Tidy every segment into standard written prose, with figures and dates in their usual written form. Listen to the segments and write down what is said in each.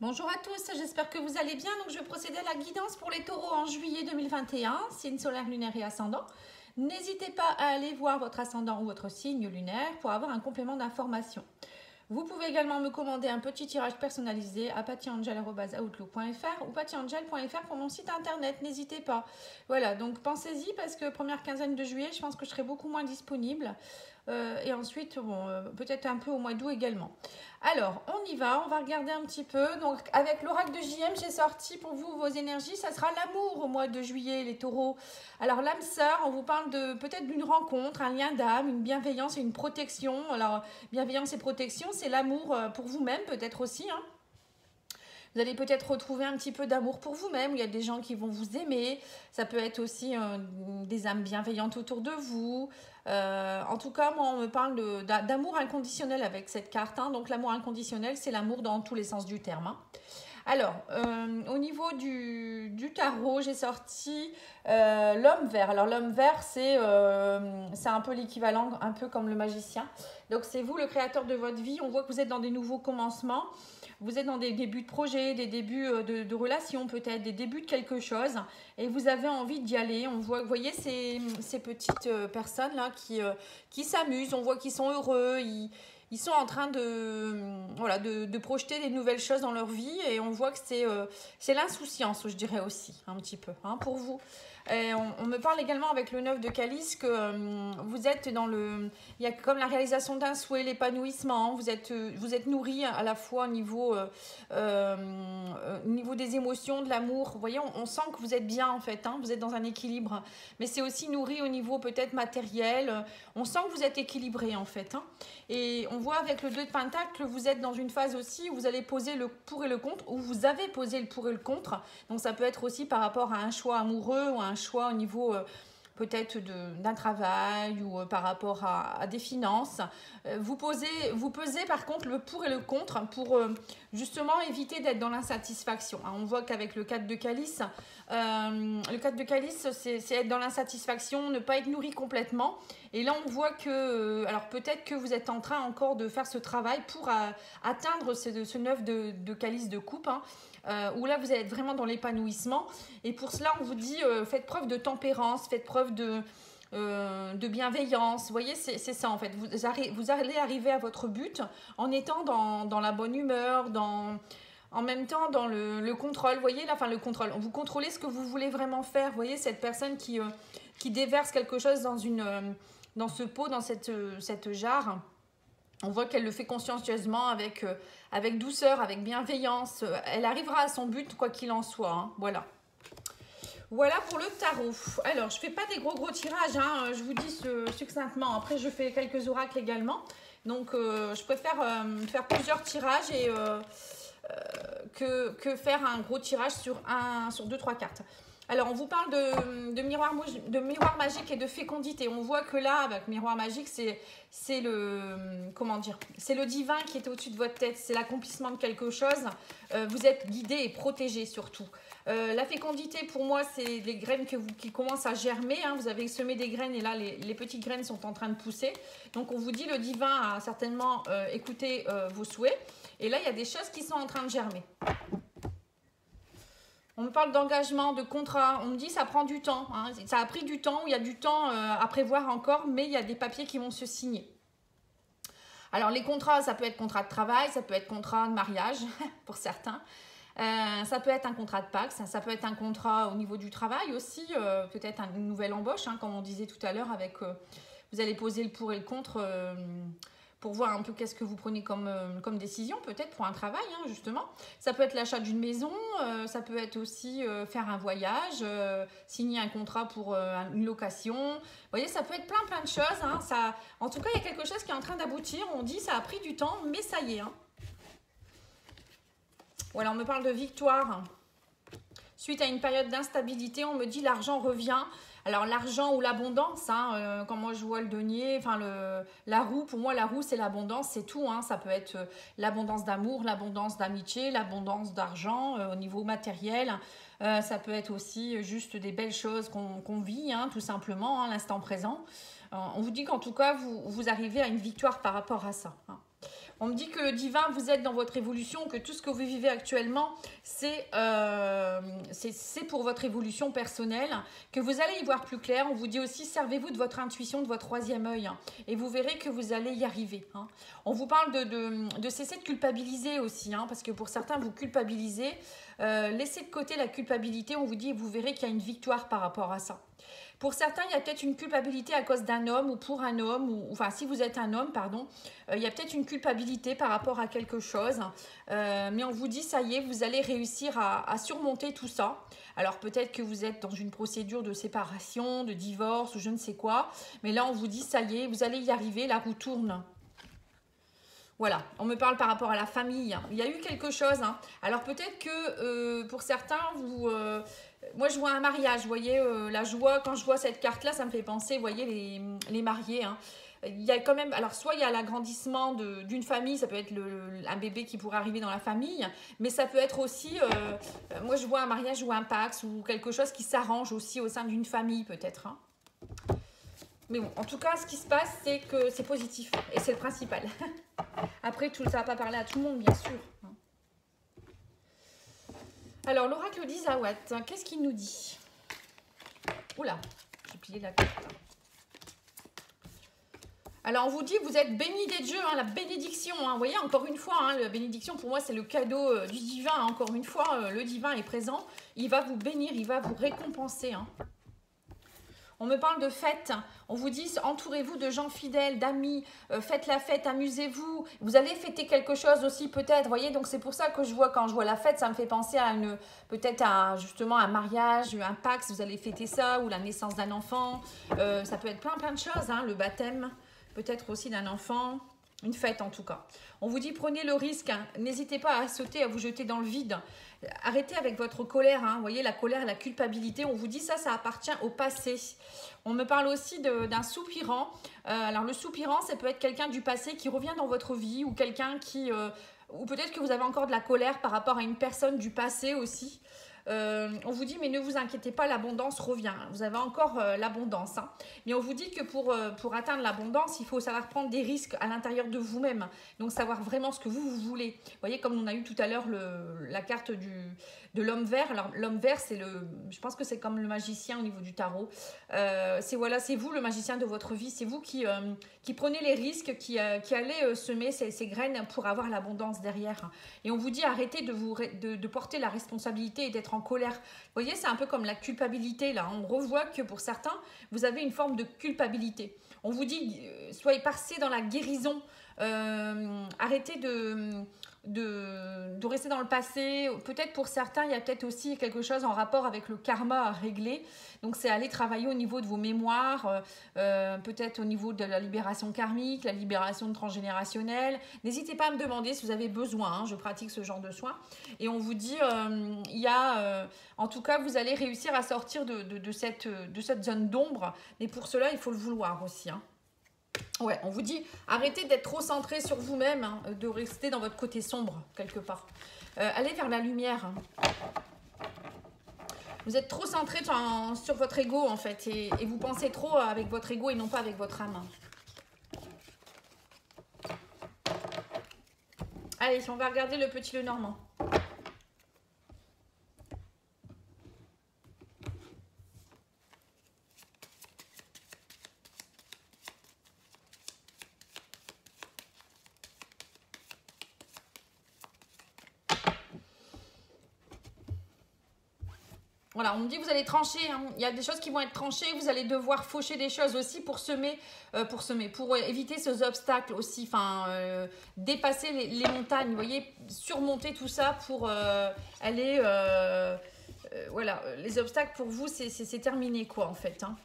Bonjour à tous, j'espère que vous allez bien. Donc, je vais procéder à la guidance pour les taureaux en juillet 2021, signe solaire, lunaire et ascendant. N'hésitez pas à aller voir votre ascendant ou votre signe lunaire pour avoir un complément d'information. Vous pouvez également me commander un petit tirage personnalisé à pattyangel@outlook.fr ou pattyangel.fr pour mon site internet, n'hésitez pas. Voilà, donc pensez-y parce que première quinzaine de juillet, je pense que je serai beaucoup moins disponible. Et ensuite, bon, peut-être un peu au mois d'août également. Alors, on y va, on va regarder un petit peu. Donc, avec l'oracle de JM, j'ai sorti pour vous vos énergies. Ça sera l'amour au mois de juillet, les taureaux. Alors, l'âme sœur, on vous parle de peut-être d'une rencontre, un lien d'âme, une bienveillance et une protection. Alors, bienveillance et protection, c'est l'amour pour vous-même, peut-être aussi, hein. Vous allez peut-être retrouver un petit peu d'amour pour vous-même. Il y a des gens qui vont vous aimer. Ça peut être aussi des âmes bienveillantes autour de vous. En tout cas, moi, on me parle d'amour inconditionnel avec cette carte, hein. Donc, l'amour inconditionnel, c'est l'amour dans tous les sens du terme, hein. Alors, au niveau du tarot, j'ai sorti l'homme vert. Alors, l'homme vert, c'est un peu l'équivalent, un peu comme le magicien. Donc, c'est vous, le créateur de votre vie. On voit que vous êtes dans des nouveaux commencements. Vous êtes dans des débuts de projet, des débuts de relations peut-être, des débuts de quelque chose. Et vous avez envie d'y aller. On voit, vous voyez ces petites personnes-là qui s'amusent. On voit qu'ils sont heureux. Ils sont en train de projeter des nouvelles choses dans leur vie et on voit que c'est l'insouciance, je dirais aussi, un petit peu, hein, pour vous. Et on me parle également avec le 9 de calice que vous êtes dans le... Il y a comme la réalisation d'un souhait, l'épanouissement. Vous êtes nourri à la fois au niveau des émotions, de l'amour. Vous voyez, on sent que vous êtes bien en fait, hein, vous êtes dans un équilibre. Mais c'est aussi nourri au niveau peut-être matériel. On sent que vous êtes équilibré en fait, hein. Et on voit avec le 2 de Pentacle que vous êtes dans une phase aussi où vous allez poser le pour et le contre, où vous avez posé le pour et le contre. Donc ça peut être aussi par rapport à un choix amoureux ou à un choix au niveau peut-être d'un travail ou par rapport à des finances. Vous pesez par contre le pour et le contre pour justement éviter d'être dans l'insatisfaction. On voit qu'avec le 4 de calice, c'est être dans l'insatisfaction, ne pas être nourri complètement. Et là, on voit que, alors peut-être que vous êtes en train encore de faire ce travail pour atteindre ce 9 de calice de coupe, hein, où là, vous êtes vraiment dans l'épanouissement. Et pour cela, on vous dit, faites preuve de tempérance, faites preuve de bienveillance. Vous voyez, c'est ça en fait. Vous allez arriver à votre but en étant dans la bonne humeur, en même temps dans le contrôle. Vous voyez, là, enfin le contrôle. Vous contrôlez ce que vous voulez vraiment faire. Vous voyez, cette personne qui déverse quelque chose dans ce pot, dans cette jarre. On voit qu'elle le fait consciencieusement, avec douceur, avec bienveillance. Elle arrivera à son but, quoi qu'il en soit, hein. Voilà. Voilà pour le tarot. Alors, je ne fais pas des gros tirages, hein, je vous dis succinctement. Après, je fais quelques oracles également. Donc, je préfère faire plusieurs tirages que faire un gros tirage sur 2, 3 cartes. Alors, on vous parle de miroir magique et de fécondité. On voit que là, avec miroir magique, c'est le divin qui est au-dessus de votre tête. C'est l'accomplissement de quelque chose. Vous êtes guidé et protégé surtout. La fécondité, pour moi, c'est des graines qui commencent à germer, hein. Vous avez semé des graines et là, les petites graines sont en train de pousser. Donc, on vous dit, le divin a certainement écouté vos souhaits. Et là, il y a des choses qui sont en train de germer. On me parle d'engagement, de contrat. On me dit ça prend du temps, hein. Ça a pris du temps, il y a du temps à prévoir encore, mais il y a des papiers qui vont se signer. Alors les contrats, ça peut être contrat de travail, ça peut être contrat de mariage pour certains. Ça peut être un contrat de Pacs, ça peut être un contrat au niveau du travail aussi, peut-être une nouvelle embauche, hein, comme on disait tout à l'heure, avec vous allez poser le pour et le contre pour voir un peu qu'est-ce que vous prenez comme décision, peut-être pour un travail, hein, justement. Ça peut être l'achat d'une maison, ça peut être aussi faire un voyage, signer un contrat pour une location. Vous voyez, ça peut être plein de choses, hein. En tout cas, il y a quelque chose qui est en train d'aboutir. On dit ça a pris du temps, mais ça y est, hein. Voilà, on me parle de victoire. Suite à une période d'instabilité, on me dit l'argent revient. Alors l'argent ou l'abondance, hein, quand moi je vois le denier, enfin la roue, pour moi la roue c'est l'abondance, c'est tout, hein. Ça peut être l'abondance d'amour, l'abondance d'amitié, l'abondance d'argent au niveau matériel. Ça peut être aussi juste des belles choses qu'on vit, hein, tout simplement, hein, l'instant présent. On vous dit qu'en tout cas vous arrivez à une victoire par rapport à ça, hein. On me dit que le divin, vous êtes dans votre évolution, que tout ce que vous vivez actuellement, c'est pour votre évolution personnelle, que vous allez y voir plus clair. On vous dit aussi, servez-vous de votre intuition, de votre troisième œil, hein, et vous verrez que vous allez y arriver. Hein. On vous parle de cesser de culpabiliser aussi, hein, parce que pour certains, vous culpabilisez. Laissez de côté la culpabilité, on vous dit, et vous verrez qu'il y a une victoire par rapport à ça. Pour certains, il y a peut-être une culpabilité à cause d'un homme ou pour un homme, ou enfin si vous êtes un homme, pardon, il y a peut-être une culpabilité par rapport à quelque chose, mais on vous dit ça y est, vous allez réussir à surmonter tout ça. Alors peut-être que vous êtes dans une procédure de séparation, de divorce ou je ne sais quoi, mais là on vous dit ça y est, vous allez y arriver, la roue tourne. Voilà, on me parle par rapport à la famille. Il y a eu quelque chose. Hein. Alors peut-être que pour certains, moi je vois un mariage, vous voyez, la joie, quand je vois cette carte-là, ça me fait penser, vous voyez, les mariés. Hein. Il y a quand même, alors soit il y a l'agrandissement d'une famille, ça peut être un bébé qui pourrait arriver dans la famille, mais ça peut être aussi, moi je vois un mariage ou un pax ou quelque chose qui s'arrange aussi au sein d'une famille peut-être. Hein. Mais bon, en tout cas, ce qui se passe, c'est que c'est positif et c'est le principal. Après, ça ne va pas parler à tout le monde, bien sûr. Alors, l'oracle d'Izawat, qu'est-ce qu'il nous dit? Oula, j'ai plié la carte. Alors, on vous dit, vous êtes bénis des dieux, hein, la bénédiction. Hein, vous voyez, encore une fois, hein, la bénédiction, pour moi, c'est le cadeau du divin. Hein, encore une fois, le divin est présent. Il va vous bénir, il va vous récompenser. Hein. On me parle de fête, on vous dit entourez-vous de gens fidèles, d'amis, faites la fête, amusez-vous. Vous allez fêter quelque chose aussi peut-être, voyez, donc c'est pour ça que quand je vois la fête, ça me fait penser à peut-être justement un mariage, un pax, vous allez fêter ça, ou la naissance d'un enfant. Ça peut être plein de choses, hein, le baptême, peut-être aussi d'un enfant. Une fête en tout cas. On vous dit prenez le risque, hein. N'hésitez pas à sauter, à vous jeter dans le vide. Arrêtez avec votre colère, hein. Vous voyez la colère, la culpabilité. On vous dit ça appartient au passé. On me parle aussi d'un soupirant. Alors le soupirant, ça peut être quelqu'un du passé qui revient dans votre vie ou quelqu'un qui... ou peut-être que vous avez encore de la colère par rapport à une personne du passé aussi. On vous dit mais ne vous inquiétez pas, l'abondance revient, vous avez encore l'abondance, hein. Mais on vous dit que pour atteindre l'abondance, il faut savoir prendre des risques à l'intérieur de vous-même, donc savoir vraiment ce que vous voulez. Vous voyez, comme on a eu tout à l'heure la carte de l'homme vert. Alors l'homme vert, je pense que c'est comme le magicien au niveau du tarot, c'est vous le magicien de votre vie, c'est vous qui prenez les risques, qui allez semer ces graines pour avoir l'abondance derrière. Et on vous dit arrêtez de porter la responsabilité et d'être en colère. Vous voyez, c'est un peu comme la culpabilité là. On revoit que pour certains, vous avez une forme de culpabilité. On vous dit, soyez passés dans la guérison. Arrêtez de rester dans le passé. Peut-être pour certains, il y a peut-être aussi quelque chose en rapport avec le karma à régler. Donc, c'est aller travailler au niveau de vos mémoires, peut-être au niveau de la libération karmique, la libération transgénérationnelle. N'hésitez pas à me demander si vous avez besoin. Hein, je pratique ce genre de soins. Et on vous dit, en tout cas, vous allez réussir à sortir de cette zone d'ombre. Mais pour cela, il faut le vouloir aussi. Hein. Ouais, on vous dit, arrêtez d'être trop centré sur vous-même, hein, de rester dans votre côté sombre, quelque part. Allez vers la lumière. Hein. Vous êtes trop centré sur votre ego, en fait, et vous pensez trop avec votre ego et non pas avec votre âme. Allez, on va regarder le petit Lenormand. Voilà, on me dit vous allez trancher, hein. Il y a des choses qui vont être tranchées, vous allez devoir faucher des choses aussi pour éviter ces obstacles aussi, dépasser les montagnes, vous voyez, surmonter tout ça pour aller, voilà, les obstacles pour vous c'est terminé quoi en fait. Hein.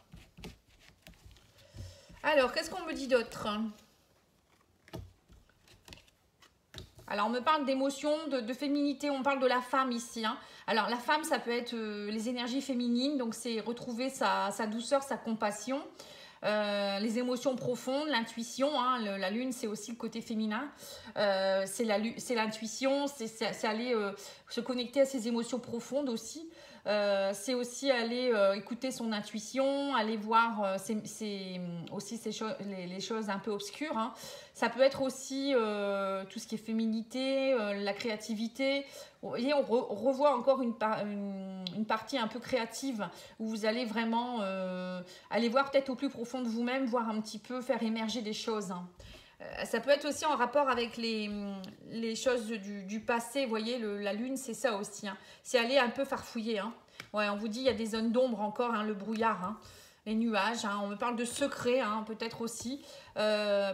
Alors, qu'est-ce qu'on me dit d'autre ? Alors, on me parle d'émotion, de féminité, on parle de la femme ici. Hein. Alors, la femme, ça peut être les énergies féminines, donc c'est retrouver sa douceur, sa compassion, les émotions profondes, l'intuition. Hein. La lune, c'est aussi le côté féminin. C'est l'intuition, c'est aller se connecter à ses émotions profondes aussi. C'est aussi aller écouter son intuition, aller voir aussi les choses un peu obscures. Hein. Ça peut être aussi tout ce qui est féminité, la créativité. Vous voyez, on revoit encore une partie un peu créative où vous allez vraiment aller voir peut-être au plus profond de vous-même, voir un petit peu, faire émerger des choses. Hein. Ça peut être aussi en rapport avec les choses du passé. Vous voyez, la lune, c'est ça aussi. Hein. C'est aller un peu farfouiller. Hein. Ouais, on vous dit il y a des zones d'ombre encore, hein, le brouillard, hein, les nuages. Hein. On me parle de secrets, hein, peut-être aussi.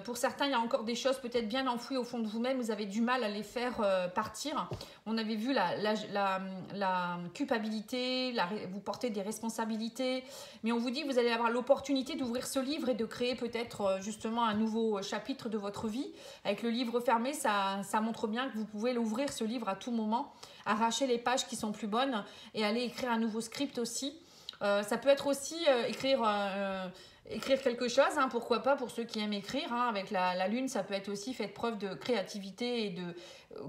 Pour certains, il y a encore des choses peut-être bien enfouies au fond de vous-même. Vous avez du mal à les faire partir. On avait vu la culpabilité, vous portez des responsabilités. Mais on vous dit que vous allez avoir l'opportunité d'ouvrir ce livre et de créer peut-être justement un nouveau chapitre de votre vie. Avec le livre fermé, ça montre bien que vous pouvez l'ouvrir, ce livre, à tout moment. Arracher les pages qui sont plus bonnes et aller écrire un nouveau script aussi. Ça peut être aussi écrire quelque chose, hein, pourquoi pas pour ceux qui aiment écrire. Hein, avec la lune, ça peut être aussi faire preuve de créativité et de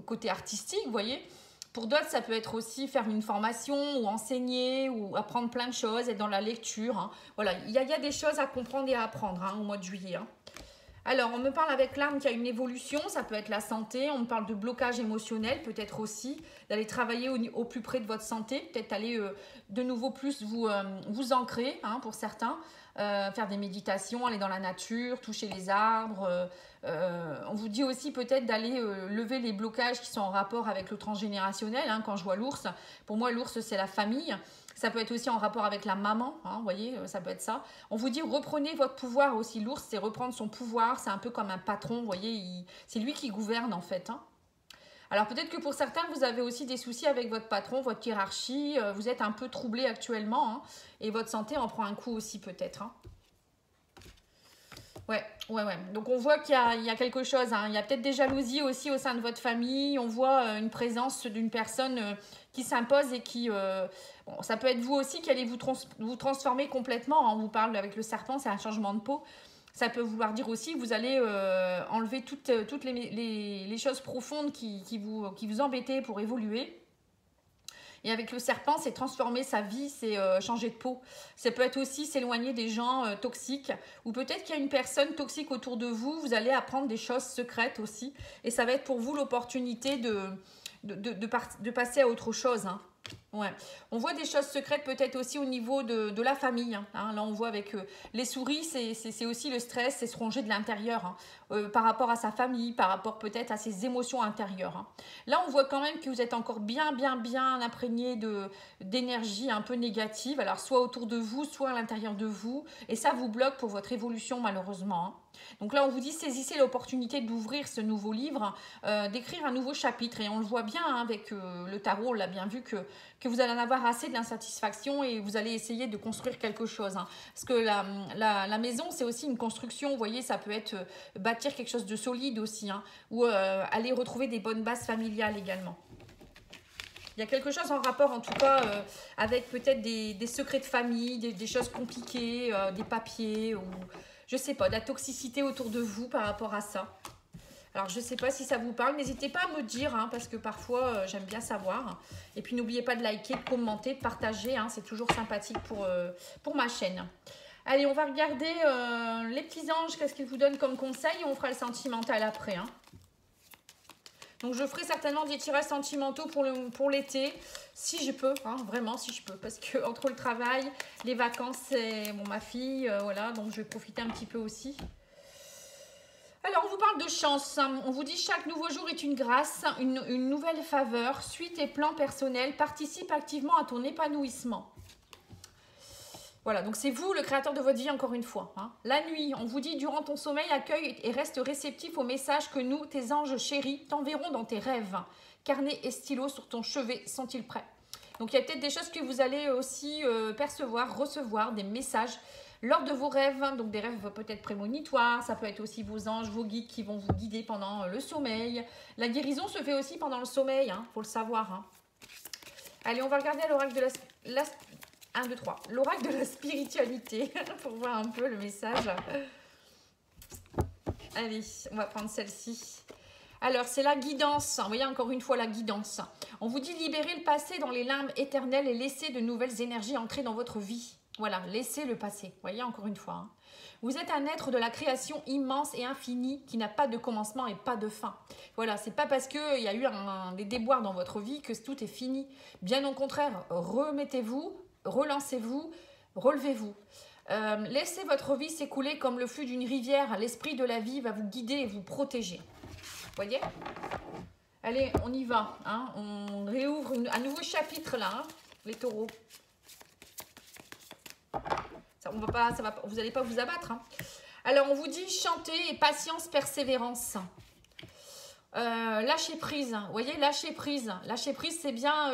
côté artistique, vous voyez. Pour d'autres, ça peut être aussi faire une formation ou enseigner ou apprendre plein de choses, être dans la lecture. Hein. Voilà, il y a des choses à comprendre et à apprendre hein, au mois de juillet. Hein. Alors, on me parle avec l'âme qu'il y a une évolution, ça peut être la santé, on me parle de blocage émotionnel, peut-être aussi, d'aller travailler au plus près de votre santé, peut-être aller de nouveau plus vous ancrer, hein, pour certains, faire des méditations, aller dans la nature, toucher les arbres. On vous dit aussi peut-être d'aller lever les blocages qui sont en rapport avec le transgénérationnel. Hein, quand je vois l'ours, pour moi l'ours c'est la famille. Ça peut être aussi en rapport avec la maman, hein, vous voyez, ça peut être ça. On vous dit reprenez votre pouvoir aussi. L'ours c'est reprendre son pouvoir, c'est un peu comme un patron, vous voyez, c'est lui qui gouverne en fait. Hein. Alors peut-être que pour certains, vous avez aussi des soucis avec votre patron, votre hiérarchie, vous êtes un peu troublé actuellement hein, et votre santé en prend un coup aussi peut-être. Hein. Ouais. Donc on voit qu'il y a quelque chose, hein. Il y a peut-être des jalousies aussi au sein de votre famille, on voit une présence d'une personne qui s'impose et qui... bon, ça peut être vous aussi qui allez vous transformer complètement. Hein. On vous parle avec le serpent, c'est un changement de peau. Ça peut vouloir dire aussi que vous allez enlever toutes les choses profondes qui vous embêtaient pour évoluer. Et avec le serpent, c'est transformer sa vie, c'est changer de peau. Ça peut être aussi s'éloigner des gens toxiques. Ou peut-être qu'il y a une personne toxique autour de vous. Vous allez apprendre des choses secrètes aussi. Et ça va être pour vous l'opportunité de passer à autre chose. Hein. Ouais. On voit des choses secrètes peut-être aussi au niveau de la famille. Hein. Là, on voit avec les souris, c'est aussi le stress, c'est se ronger de l'intérieur. Hein. Par rapport à sa famille, par rapport peut-être à ses émotions intérieures. Hein. Là, on voit quand même que vous êtes encore bien imprégné d'énergie un peu négative. Alors, soit autour de vous, soit à l'intérieur de vous. Et ça vous bloque pour votre évolution, malheureusement. Hein. Donc là, on vous dit, saisissez l'opportunité d'ouvrir ce nouveau livre, d'écrire un nouveau chapitre. Et on le voit bien hein, avec le tarot, on l'a bien vu que vous allez en avoir assez de l'insatisfaction et vous allez essayer de construire quelque chose. Hein. Parce que la maison, c'est aussi une construction. Vous voyez, ça peut être bâtir quelque chose de solide aussi. Hein, ou aller retrouver des bonnes bases familiales également. Il y a quelque chose en rapport, en tout cas, avec peut-être des secrets de famille, des choses compliquées, des papiers ou... Je sais pas, de la toxicité autour de vous par rapport à ça. Alors, je ne sais pas si ça vous parle. N'hésitez pas à me dire, hein, parce que parfois, j'aime bien savoir. Et puis, n'oubliez pas de liker, de commenter, de partager. Hein, c'est toujours sympathique pour ma chaîne. Allez, on va regarder les petits anges. Qu'est-ce qu'ils vous donnent comme conseil? Et on fera le sentimental après. Hein. Donc, je ferai certainement des tirages sentimentaux pour l'été, si je peux, hein, vraiment si je peux. Parce que entre le travail, les vacances et bon, ma fille, voilà, donc je vais profiter un petit peu aussi. Alors, on vous parle de chance. Hein. On vous dit chaque nouveau jour est une grâce, une nouvelle faveur. Suis tes plans personnels, participe activement à ton épanouissement. Voilà, donc c'est vous le créateur de votre vie encore une fois. Hein. La nuit, on vous dit durant ton sommeil, accueille et reste réceptif aux messages que nous, tes anges chéris, t'enverront dans tes rêves. Carnet et stylo sur ton chevet, sont-ils prêts? Donc il y a peut-être des choses que vous allez aussi percevoir, recevoir, des messages lors de vos rêves. Donc des rêves peut-être prémonitoires, ça peut être aussi vos anges, vos guides qui vont vous guider pendant le sommeil. La guérison se fait aussi pendant le sommeil, hein, faut le savoir. Hein. Allez, on va regarder l'oracle de la 1, 2, 3. L'oracle de la spiritualité, pour voir un peu le message. Allez, on va prendre celle-ci. Alors, c'est la guidance. Vous voyez, encore une fois, la guidance. On vous dit libérer le passé dans les limbes éternelles et laisser de nouvelles énergies entrer dans votre vie. Voilà, laissez le passé. Vous voyez, encore une fois. Hein. Vous êtes un être de la création immense et infinie qui n'a pas de commencement et pas de fin. Voilà, c'est pas parce qu'il y a eu des déboires dans votre vie que tout est fini. Bien au contraire, remettez-vous, relancez-vous, relevez-vous. Laissez votre vie s'écouler comme le flux d'une rivière. L'esprit de la vie va vous guider et vous protéger. Vous voyez? Allez, on y va. Hein. On réouvre un nouveau chapitre là, hein, les taureaux. Vous n'allez pas vous abattre. Hein. Alors, on vous dit chanter et patience, persévérance. Lâcher prise. Vous voyez, lâcher prise. Lâcher prise, c'est bien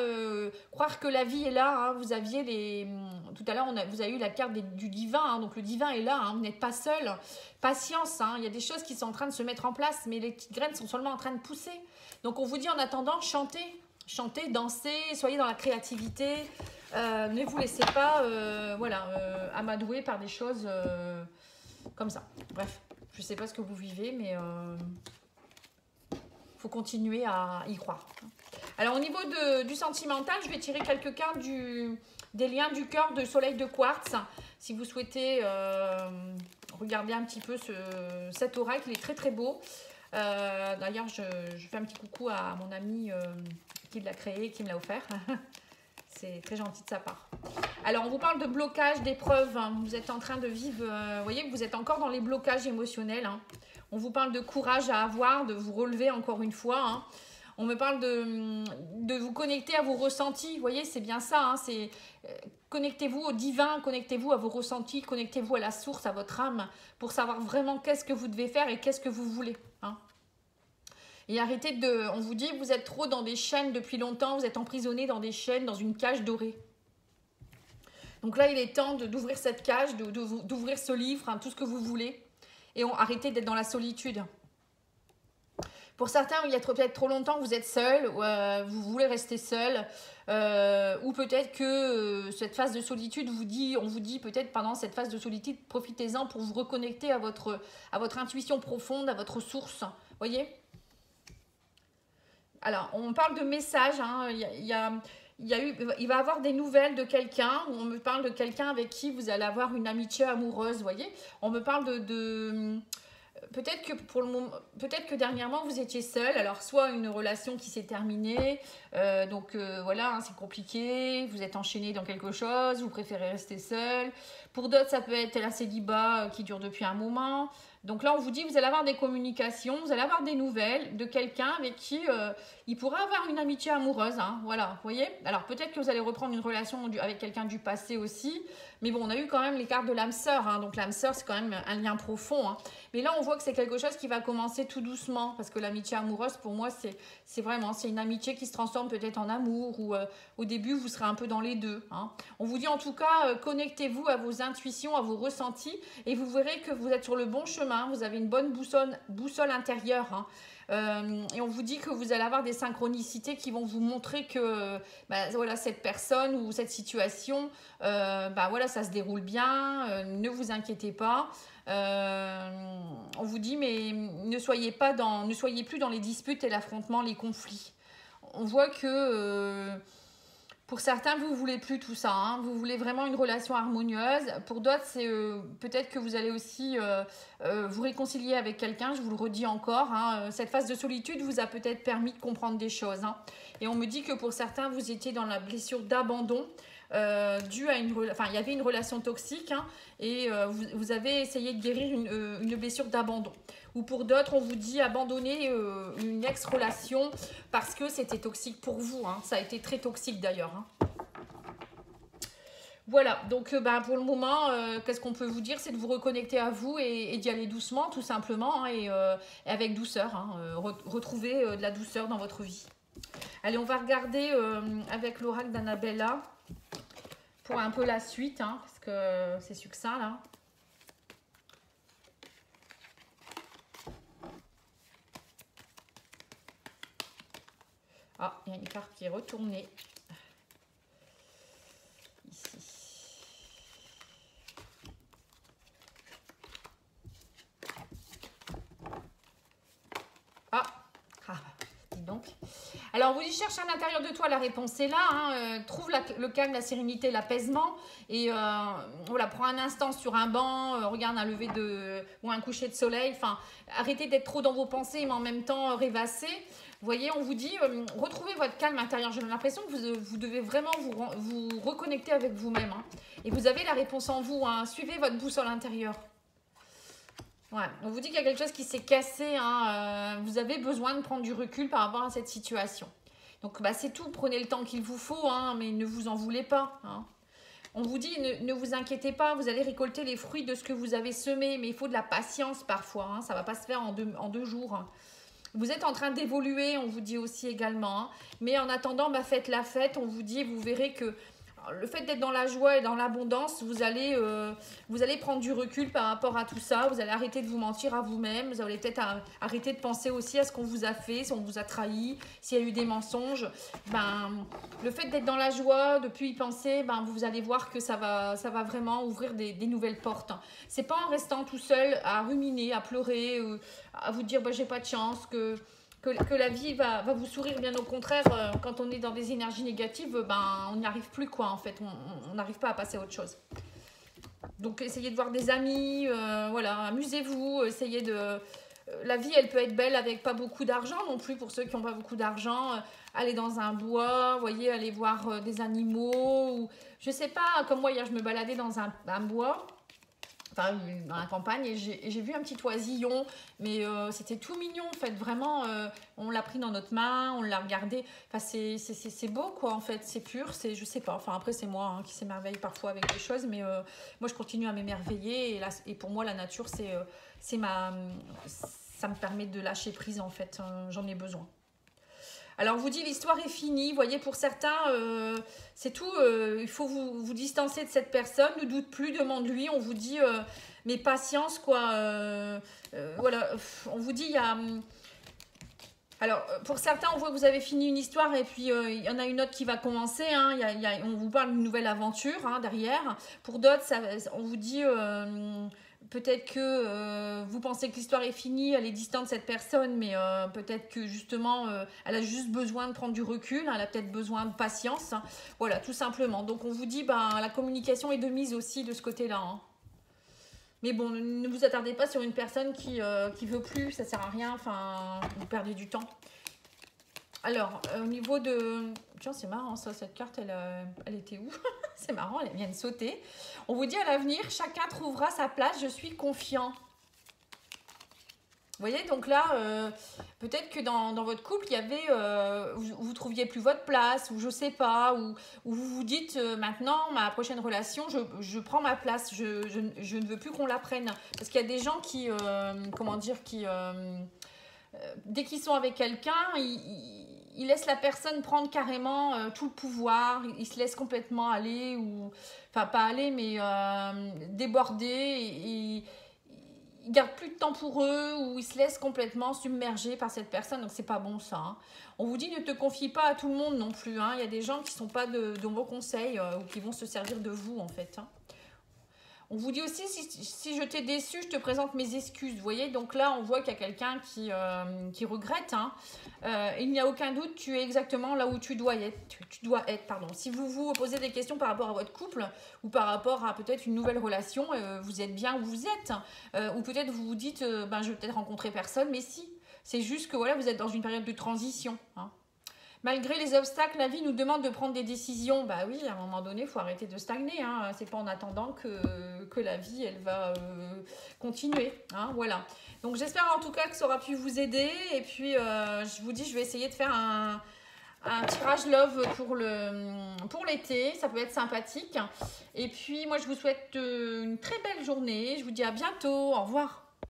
croire que la vie est là. Hein. Vous aviez tout à l'heure, vous avez eu la carte du divin. Hein. Donc, le divin est là. Hein. Vous n'êtes pas seul. Patience. Hein. Il y a des choses qui sont en train de se mettre en place, mais les petites graines sont seulement en train de pousser. Donc, on vous dit en attendant, chantez. Chantez, dansez, soyez dans la créativité. Ne vous laissez pas amadouer par des choses comme ça. Bref, je ne sais pas ce que vous vivez, mais faut continuer à y croire. Alors, au niveau du sentimental, je vais tirer quelques cartes des liens du cœur de soleil de quartz. Si vous souhaitez regarder un petit peu cet oracle, il est très très beau. D'ailleurs, je fais un petit coucou à mon ami qui l'a créé, qui me l'a offert. C'est très gentil de sa part. Alors, on vous parle de blocage, d'épreuves. Vous êtes en train de vivre... vous voyez que vous êtes encore dans les blocages émotionnels. Hein. On vous parle de courage à avoir, de vous relever encore une fois. Hein. On me parle de vous connecter à vos ressentis. Vous voyez, c'est bien ça. Hein. Connectez-vous au divin, connectez-vous à vos ressentis, connectez-vous à la source, à votre âme, pour savoir vraiment qu'est-ce que vous devez faire et qu'est-ce que vous voulez. Hein. Et arrêtez on vous dit, vous êtes trop dans des chaînes depuis longtemps, vous êtes emprisonné dans des chaînes, dans une cage dorée. Donc là, il est temps d'ouvrir cette cage, d'ouvrir ce livre, hein, tout ce que vous voulez. Et arrêtez d'être dans la solitude. Pour certains, il y a peut-être trop longtemps que vous êtes seul, vous voulez rester seul. Ou peut-être que cette phase de solitude, on vous dit peut-être pendant cette phase de solitude, profitez-en pour vous reconnecter à votre intuition profonde, à votre source. Voyez ? Alors, on parle de messages. Hein, il va y avoir des nouvelles de quelqu'un. On me parle de quelqu'un avec qui vous allez avoir une amitié amoureuse. Voyez ? On me parle peut-être que dernièrement vous étiez seul, alors soit une relation qui s'est terminée, voilà, hein, c'est compliqué, vous êtes enchaîné dans quelque chose, vous préférez rester seul. Pour d'autres, ça peut être un célibat qui dure depuis un moment. Donc là, on vous dit, vous allez avoir des communications, vous allez avoir des nouvelles de quelqu'un avec qui il pourrait avoir une amitié amoureuse. Hein, voilà, vous voyez. Alors peut-être que vous allez reprendre une relation avec quelqu'un du passé aussi. Mais bon, on a eu quand même les cartes de l'âme sœur. Hein, donc l'âme sœur, c'est quand même un lien profond. Hein. Mais là, on voit que c'est quelque chose qui va commencer tout doucement. Parce que l'amitié amoureuse, pour moi, c'est une amitié qui se transforme peut-être en amour. Ou au début, vous serez un peu dans les deux. Hein. On vous dit en tout cas, connectez-vous à vos intuitions, à vos ressentis. Et vous verrez que vous êtes sur le bon chemin. Vous avez une bonne boussole intérieure. Hein. Et on vous dit que vous allez avoir des synchronicités qui vont vous montrer que voilà, cette personne ou cette situation, voilà, ça se déroule bien, ne vous inquiétez pas. On vous dit, mais ne soyez plus dans les disputes et l'affrontement, les conflits. On voit que pour certains, vous ne voulez plus tout ça. Hein. Vous voulez vraiment une relation harmonieuse. Pour d'autres, c'est peut-être que vous allez aussi vous réconcilier avec quelqu'un. Je vous le redis encore. Hein. Cette phase de solitude vous a peut-être permis de comprendre des choses. Hein. Et on me dit que pour certains, vous étiez dans la blessure d'abandon. Dû à il y avait une relation toxique, hein, et vous avez essayé de guérir une blessure d'abandon. Ou pour d'autres, on vous dit abandonner une ex-relation parce que c'était toxique pour vous. Hein. Ça a été très toxique d'ailleurs. Hein. Voilà, donc pour le moment, qu'est-ce qu'on peut vous dire? C'est de vous reconnecter à vous et d'y aller doucement, tout simplement, hein, et avec douceur. Hein, retrouver de la douceur dans votre vie. Allez, on va regarder avec l'oracle d'Annabella pour un peu la suite, hein, parce que c'est succinct là. Ah, il y a une carte qui est retournée. Ici. Ah, Alors, on vous dit, cherche à l'intérieur de toi, la réponse est là. Hein, trouve le calme, la sérénité, l'apaisement. Et voilà, prends un instant sur un banc, regarde un lever ou un coucher de soleil. Enfin, arrêtez d'être trop dans vos pensées, mais en même temps rêvasser. Vous voyez, on vous dit, retrouvez votre calme intérieur. J'ai l'impression que vous devez vraiment vous reconnecter avec vous-même. Hein. Et vous avez la réponse en vous. Hein. Suivez votre boussole intérieure. Ouais, on vous dit qu'il y a quelque chose qui s'est cassé. Hein. Vous avez besoin de prendre du recul par rapport à cette situation. Donc, bah, c'est tout. Prenez le temps qu'il vous faut, hein, mais ne vous en voulez pas. Hein. On vous dit, ne vous inquiétez pas, vous allez récolter les fruits de ce que vous avez semé. Mais il faut de la patience parfois. Hein. Ça ne va pas se faire en deux jours. Hein. Vous êtes en train d'évoluer, on vous dit aussi également. Hein. Mais en attendant, bah, faites la fête. On vous dit, vous verrez que le fait d'être dans la joie et dans l'abondance, vous allez prendre du recul par rapport à tout ça. Vous allez arrêter de vous mentir à vous-même. Vous allez peut-être arrêter de penser aussi à ce qu'on vous a fait, si on vous a trahi, s'il y a eu des mensonges. Ben, le fait d'être dans la joie, de plus y penser, ben, vous allez voir que ça va vraiment ouvrir des nouvelles portes. C'est pas en restant tout seul à ruminer, à pleurer, à vous dire ben, j'ai pas de chance, que la vie va vous sourire. Bien au contraire, quand on est dans des énergies négatives, ben, on n'y arrive plus, quoi, en fait. On n'arrive pas à passer à autre chose. Donc, essayez de voir des amis, voilà, amusez-vous, essayez de... La vie, elle peut être belle avec pas beaucoup d'argent non plus, pour ceux qui n'ont pas beaucoup d'argent. Aller dans un bois, vous voyez, aller voir des animaux. Ou, je sais pas, comme moi, hier, je me baladais dans un bois. Enfin, dans la campagne, et j'ai vu un petit oisillon, mais c'était tout mignon en fait, vraiment, on l'a pris dans notre main, on l'a regardé, enfin c'est beau quoi en fait, c'est pur, je sais pas, enfin après c'est moi hein, qui s'émerveille parfois avec des choses, mais moi je continue à m'émerveiller, et pour moi la nature ça me permet de lâcher prise en fait, j'en ai besoin. Alors, on vous dit, l'histoire est finie. Vous voyez, pour certains, c'est tout. Il faut vous distancer de cette personne. Ne doute plus, demande-lui. On vous dit, mais patience, quoi. Voilà, on vous dit, il y a... Alors, pour certains, on voit que vous avez fini une histoire et puis il y en a une autre qui va commencer. Hein. On vous parle d'une nouvelle aventure hein, derrière. Pour d'autres, on vous dit... peut-être que vous pensez que l'histoire est finie, elle est distante de cette personne, mais peut-être que justement, elle a juste besoin de prendre du recul, elle a peut-être besoin de patience. Hein. Voilà, tout simplement. Donc, on vous dit, la communication est de mise aussi de ce côté-là. Hein. Mais bon, ne vous attardez pas sur une personne qui veut plus, ça sert à rien, enfin, vous perdez du temps. Alors, au niveau de... Tiens, c'est marrant ça, cette carte, elle était où? C'est marrant, elle vient de sauter. On vous dit à l'avenir, chacun trouvera sa place, je suis confiant. Vous voyez, donc là, peut-être que dans votre couple, il y avait, vous trouviez plus votre place, ou je sais pas, ou vous vous dites, maintenant, ma prochaine relation, je prends ma place, je ne veux plus qu'on la prenne. Parce qu'il y a des gens qui, comment dire, dès qu'ils sont avec quelqu'un, ils laissent la personne prendre carrément tout le pouvoir, ils se laissent complètement aller, ou enfin pas aller, mais déborder, et ils gardent plus de temps pour eux, ou ils se laissent complètement submerger par cette personne, donc c'est pas bon ça. Hein. On vous dit ne te confie pas à tout le monde non plus, hein. Il y a des gens qui ne sont pas de vos conseils, ou qui vont se servir de vous en fait. Hein. On vous dit aussi, si je t'ai déçu, je te présente mes excuses. Vous voyez, donc là, on voit qu'il y a quelqu'un qui regrette. Hein. Il n'y a aucun doute, tu es exactement là où tu dois être. Pardon. Si vous vous posez des questions par rapport à votre couple ou par rapport à peut-être une nouvelle relation, vous êtes bien où vous êtes. Ou peut-être vous vous dites, je vais peut-être rencontrer personne, mais si. C'est juste que voilà, vous êtes dans une période de transition. Hein. Malgré les obstacles, la vie nous demande de prendre des décisions. Bah oui, à un moment donné, il faut arrêter de stagner. Hein. C'est pas en attendant que la vie, elle va continuer. Hein. Voilà. Donc, j'espère en tout cas que ça aura pu vous aider. Et puis, je vous dis, je vais essayer de faire un tirage love pour l'été. Ça peut être sympathique. Et puis, moi, je vous souhaite une très belle journée. Je vous dis à bientôt. Au revoir.